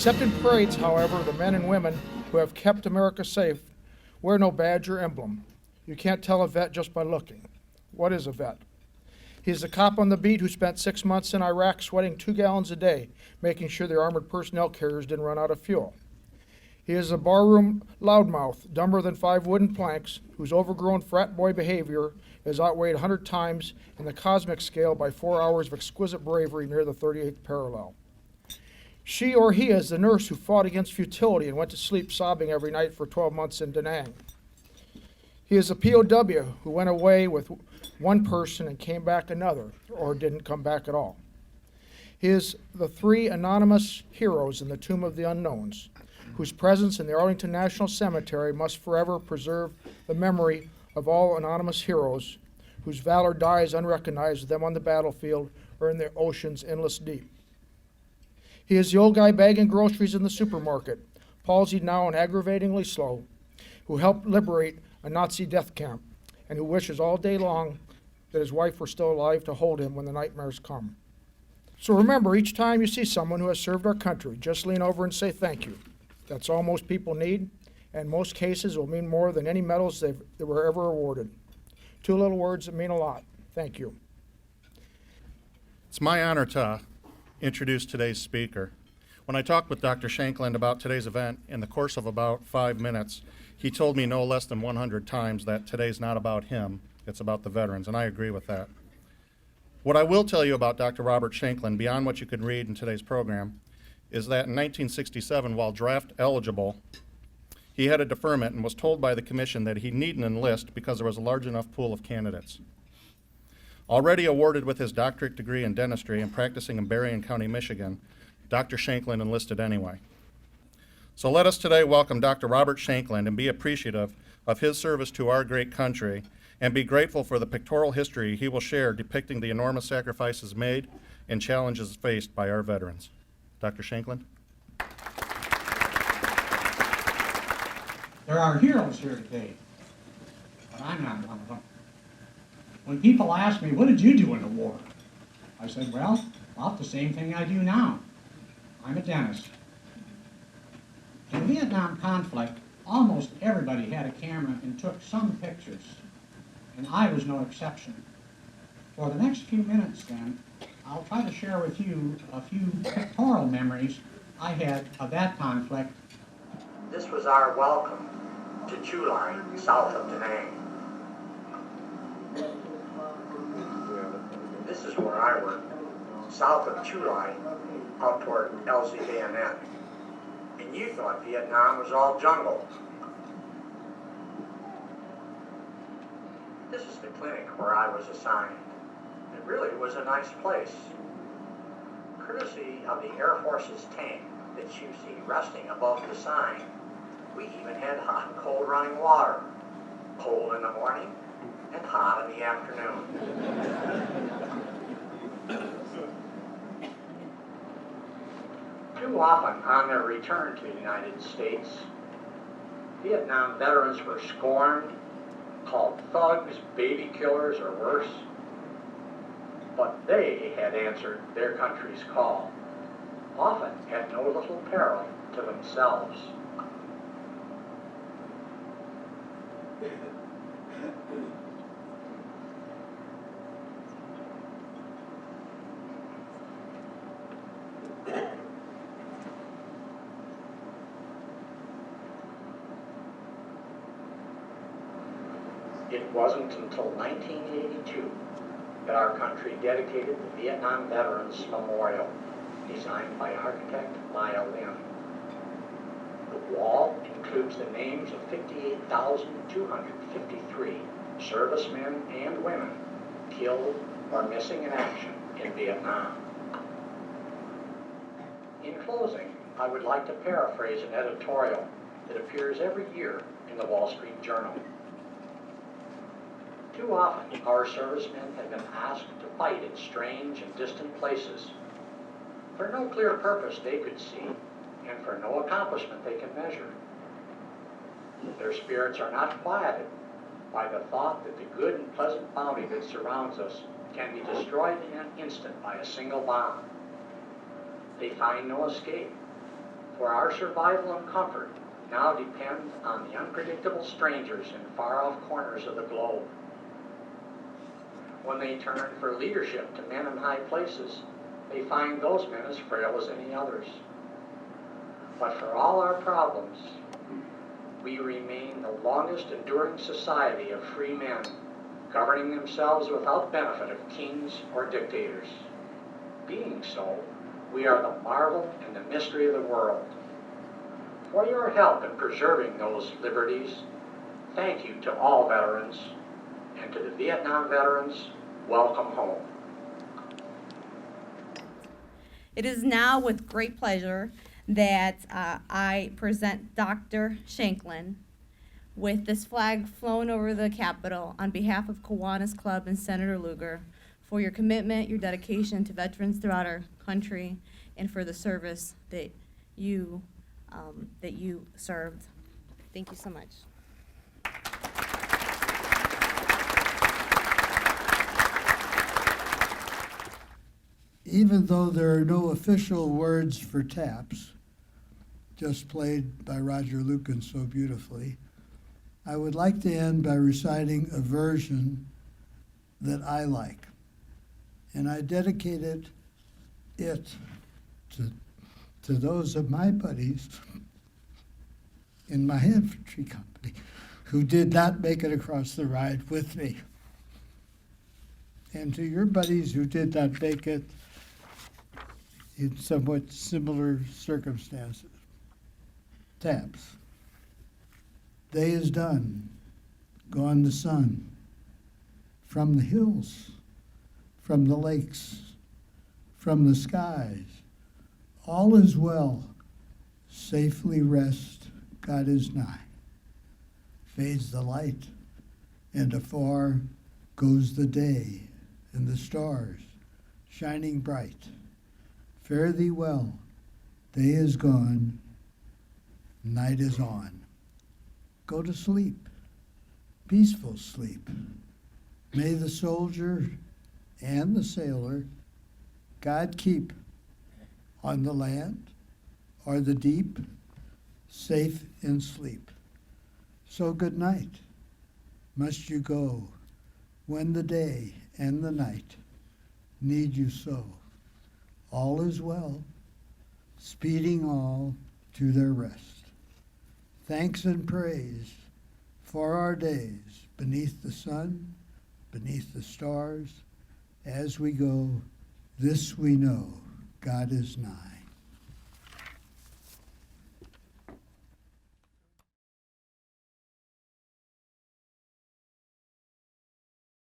Except in parades, however, the men and women who have kept America safe wear no badge or emblem. You can't tell a vet just by looking. What is a vet? He's the cop on the beat who spent 6 months in Iraq sweating 2 gallons a day, making sure the armored personnel carriers didn't run out of fuel. He is a barroom loudmouth, dumber than 5 wooden planks, whose overgrown frat boy behavior is outweighed 100 times in the cosmic scale by 4 hours of exquisite bravery near the 38th parallel. She or he is the nurse who fought against futility and went to sleep sobbing every night for 12 months in Da Nang. He is a POW who went away with one person and came back another, or didn't come back at all. He is the 3 anonymous heroes in the Tomb of the Unknowns, whose presence in the Arlington National Cemetery must forever preserve the memory of all anonymous heroes whose valor dies unrecognized with them on the battlefield or in the ocean's endless deep. He is the old guy bagging groceries in the supermarket, palsied now and aggravatingly slow, who helped liberate a Nazi death camp, and who wishes all day long that his wife were still alive to hold him when the nightmares come. So remember, each time you see someone who has served our country, just lean over and say thank you. That's all most people need, and in most cases will mean more than any medals they were ever awarded. 2 little words that mean a lot. Thank you. It's my honor to introduce today's speaker. When I talked with Dr. Shankland about today's event, in the course of about 5 minutes, he told me no less than 100 times that today's not about him, it's about the veterans, and I agree with that. What I will tell you about Dr. Robert Shankland, beyond what you can read in today's program, is that in 1967, while draft eligible, he had a deferment and was told by the commission that he needn't enlist because there was a large enough pool of candidates. Already awarded with his doctorate degree in dentistry and practicing in Berrien County, Michigan, Dr. Shankland enlisted anyway. So let us today welcome Dr. Robert Shankland and be appreciative of his service to our great country and be grateful for the pictorial history he will share depicting the enormous sacrifices made and challenges faced by our veterans. Dr. Shankland. There are heroes here today, but I'm not one of them. When people ask me, what did you do in the war? I said, well, about the same thing I do now. I'm a dentist. In the Vietnam conflict, almost everybody had a camera and took some pictures, and I was no exception. For the next few minutes then, I'll try to share with you a few pictorial memories I had of that conflict. This was our welcome to Chu Line, south of Da Nang. This is where I worked, south of Chu Line, out toward LZ Bayonet. And you thought Vietnam was all jungle. This is the clinic where I was assigned. It really was a nice place. Courtesy of the Air Force's tank that you see resting above the sign, we even had hot and cold running water. Cold in the morning and hot in the afternoon. Too often on their return to the United States, Vietnam veterans were scorned, called thugs, baby killers, or worse. But they had answered their country's call, often at no little peril to themselves. It wasn't until 1982 that our country dedicated the Vietnam Veterans Memorial, designed by architect Maya Lim. The wall includes the names of 58,253 servicemen and women killed or missing in action in Vietnam. In closing, I would like to paraphrase an editorial that appears every year in the Wall Street Journal. Too often, our servicemen have been asked to fight in strange and distant places for no clear purpose they could see and for no accomplishment they can measure. Their spirits are not quieted by the thought that the good and pleasant bounty that surrounds us can be destroyed in an instant by a single bomb. They find no escape, For our survival and comfort now depend on the unpredictable strangers in far-off corners of the globe. When they turn for leadership to men in high places, they find those men as frail as any others. But for all our problems, we remain the longest enduring society of free men, governing themselves without benefit of kings or dictators. Being so, we are the marvel and the mystery of the world. For your help in preserving those liberties, thank you to all veterans, and to the Vietnam veterans, welcome home. It is now with great pleasure that I present Dr. Shanklin with this flag flown over the Capitol on behalf of Kiwanis Club and Senator Lugar for your commitment, your dedication to veterans throughout our country, and for the service that you served. Thank you so much. Even though there are no official words for taps, just played by Roger Lucan so beautifully, I would like to end by reciting a version that I like. And I dedicated it to those of my buddies in my infantry company who did not make it across the ride with me. And to your buddies who did not make it in somewhat similar circumstances. Taps. Day is done, gone the sun. From the hills, from the lakes, from the skies, all is well. Safely rest, God is nigh. Fades the light, and afar goes the day, and the stars shining bright. Fare thee well, day is gone, night is on. Go to sleep, peaceful sleep. May the soldier and the sailor God keep on the land or the deep, safe in sleep. So good night, must you go, when the day and the night need you so. All is well, speeding all to their rest. Thanks and praise for our days beneath the sun, beneath the stars. As we go, this we know, God is nigh.